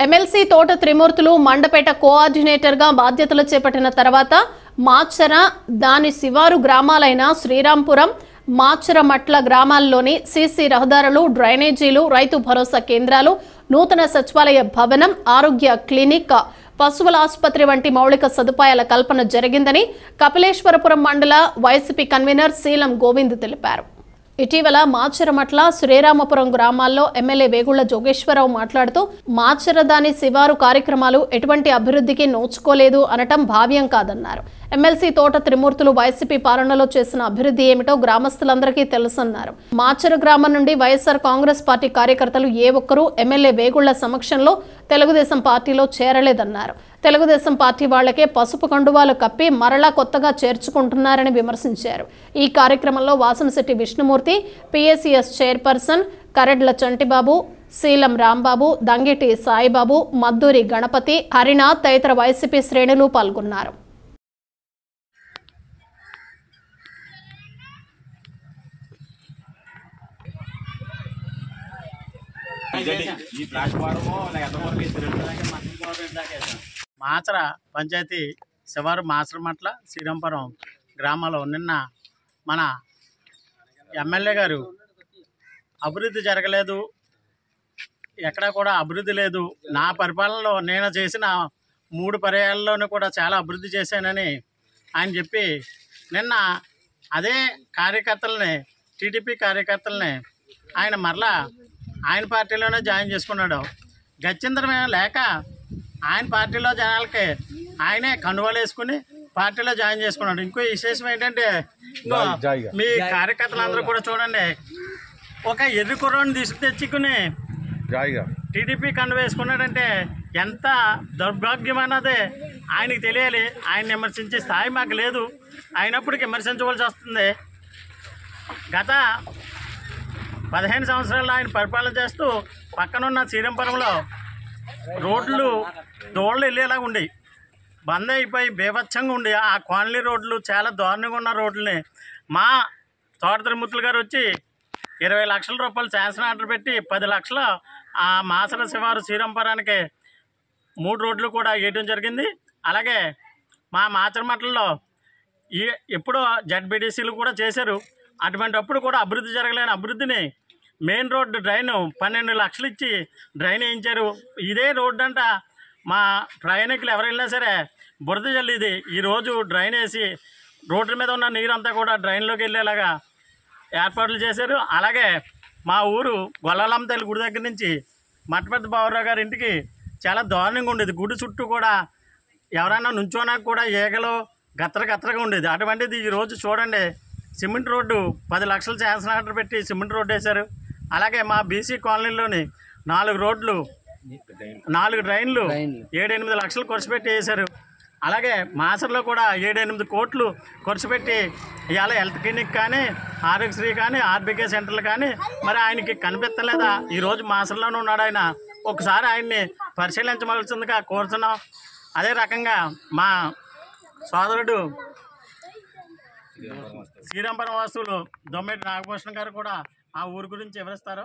MLC తోట త్రిమూర్తులు మండపేట కోఆర్డినేటర్గా బాధ్యతలు చేపట్టిన తర్వాత మాచర దాని శివారు గ్రామాలైన శ్రీరాంపురం మాచరమట్ల గ్రామాల్లోని సీసీ రహదారులు డ్రైనేజీలు రైతు భరోసా కేంద్రాలు నూతన సచివాలయ భవనం ఆరోగ్య క్లినిక్ పశువుల ఆసుపత్రి వంటి మౌలిక సదుపాయాల కల్పన జరిగిందని కపిలేశ్వరపురం మండల వైసీపీ కన్వీనర్ శీలం గోవింద్ తెలిపారు. ఇటీవల మాచరమట్ల శ్రీరామపురం గ్రామాల్లో ఎమ్మెల్యే వేగుళ్ల జోగేశ్వరరావు మాట్లాడుతూ మాచరదాని శివారు కార్యక్రమాలు ఎటువంటి అభివృద్ధికి నోచుకోలేదు అనటం భావ్యం కాదన్నారు. ఎమ్మెల్సీ తోట త్రిమూర్తులు వైసీపీ పాలనలో చేసిన అభివృద్ధి ఏమిటో గ్రామస్తులందరికీ తెలుసన్నారు. మాచర గ్రామం నుండి వైఎస్ఆర్ కాంగ్రెస్ పార్టీ కార్యకర్తలు ఏ ఒక్కరూ ఎమ్మెల్యే వేగుళ్ల సమక్షంలో తెలుగుదేశం పార్టీలో చేరలేదన్నారు. తెలుగుదేశం పార్టీ వాళ్లకే పసుపు కండువాలు కప్పి మరలా కొత్తగా చేర్చుకుంటున్నారని విమర్శించారు. ఈ కార్యక్రమంలో వాసంశెట్టి విష్ణుమూర్తి, పిఎస్సిఎస్ చైర్పర్సన్ కరెడ్ల చంటిబాబు, శీలం రాంబాబు, దంగేటి సాయిబాబు, మద్దూరి గణపతి, హరినాథ్ తదితర వైసీపీ శ్రేణులు పాల్గొన్నారు. మాచర పంచాయతీ శివారు మాచరమట్ల శ్రీరాంపురం గ్రామంలో నిన్న మన ఎమ్మెల్యే గారు అభివృద్ధి జరగలేదు, ఎక్కడా కూడా అభివృద్ధి లేదు, నా పరిపాలనలో నేను చేసిన 3 పర్యాయాల్లోనూ కూడా చాలా అభివృద్ధి చేశానని ఆయన చెప్పి నిన్న అదే కార్యకర్తలని టీడీపీ కార్యకర్తలని ఆయన మరలా ఆయన పార్టీలోనే జాయిన్ చేసుకున్నాడు. గత్యంతరమే లేక ఆయన పార్టీలో జనాలకి ఆయనే కండువాలు వేసుకుని పార్టీలో జాయిన్ చేసుకున్నాడు. ఇంకో విశేషం ఏంటంటే మీ కార్యకర్తలందరూ కూడా చూడండి, ఒక ఎర్రి కుర్రోని తెచ్చుకుని టీడీపీ కండువ వేసుకున్నాడంటే ఎంత దౌర్భాగ్యమైనదే ఆయనకి తెలియాలి. ఆయన విమర్శించే స్థాయి మాకు లేదు, అయినప్పటికీ విమర్శించవలసి వస్తుంది. గత 15 సంవత్సరాలు ఆయన పరిపాలన చేస్తూ పక్కనున్న శ్రీరాంపురంలో రోడ్లు దోళ్ళు వెళ్ళేలాగా ఉండి బంద్ అయిపోయి బీభత్సంగా ఉండి ఆ కాలనీ రోడ్లు చాలా దారుణంగా ఉన్న రోడ్లని మా తోట త్రిమూర్తులు గారు వచ్చి 20 లక్షల రూపాయలు శాంక్షన్ ఆర్డర్ పెట్టి 10 లక్షలు ఆ మాచర శివారు శ్రీరాంపురానికి 3 రోడ్లు కూడా వేయడం జరిగింది. అలాగే మా మాచరమట్లలో ఎప్పుడో జడ్బీడీసీలు కూడా చేశారు. అటువంటిప్పుడు కూడా అభివృద్ధి జరగలేని అభివృద్ధిని మెయిన్ రోడ్డు డ్రైన్ 12 లక్షలు ఇచ్చి డ్రైన్ వేయించారు. ఇదే రోడ్డు అంట మా ప్రయాణికులు ఎవరు వెళ్ళినా సరే బురద జల్లిది. ఈరోజు డ్రైన్ వేసి రోడ్ల మీద ఉన్న నీరంతా కూడా డ్రైన్లోకి వెళ్ళేలాగా ఏర్పాట్లు చేశారు. అలాగే మా ఊరు గొల్లలమ్మ తల్లి గుడి దగ్గర నుంచి మట్టపెద్ద బాబురావు గారి ఇంటికి చాలా దారుణంగా ఉండేది. గుడి చుట్టూ కూడా ఎవరైనా నుంచోనాక కూడా ఏగలు గత్తరగా ఉండేది. అటువంటిది ఈరోజు చూడండి, సిమెంట్ రోడ్డు 10 లక్షలు శాంక్షన్ ఆర్డర్ పెట్టి సిమెంట్ రోడ్డు వేశారు. అలాగే మా బీసీ కాలనీలోని 4 రోడ్లు 4 డ్రైన్లు 7-8 లక్షలు ఖర్చు పెట్టి వేశారు. అలాగే మాచర్లో కూడా 7-8 కోట్లు ఖర్చు పెట్టి ఇవాళ హెల్త్ క్లినిక్ కానీ ఆరోగ్యశ్రీ కానీ ఆర్బీకే సెంటర్లు కానీ మరి ఆయనకి కనిపించలేదా? ఈరోజు మాచర్లోనే ఉన్నాడు ఆయన. ఒకసారి ఆయన్ని పరిశీలించవలసిందిగా కోరుతున్నాం. అదే రకంగా మా సోదరుడు శ్రీరాంపురం వాసులు దొమ్మేటి నాగభూషణ్ గారు కూడా ఆ ఊరి గురించి వివరిస్తారు.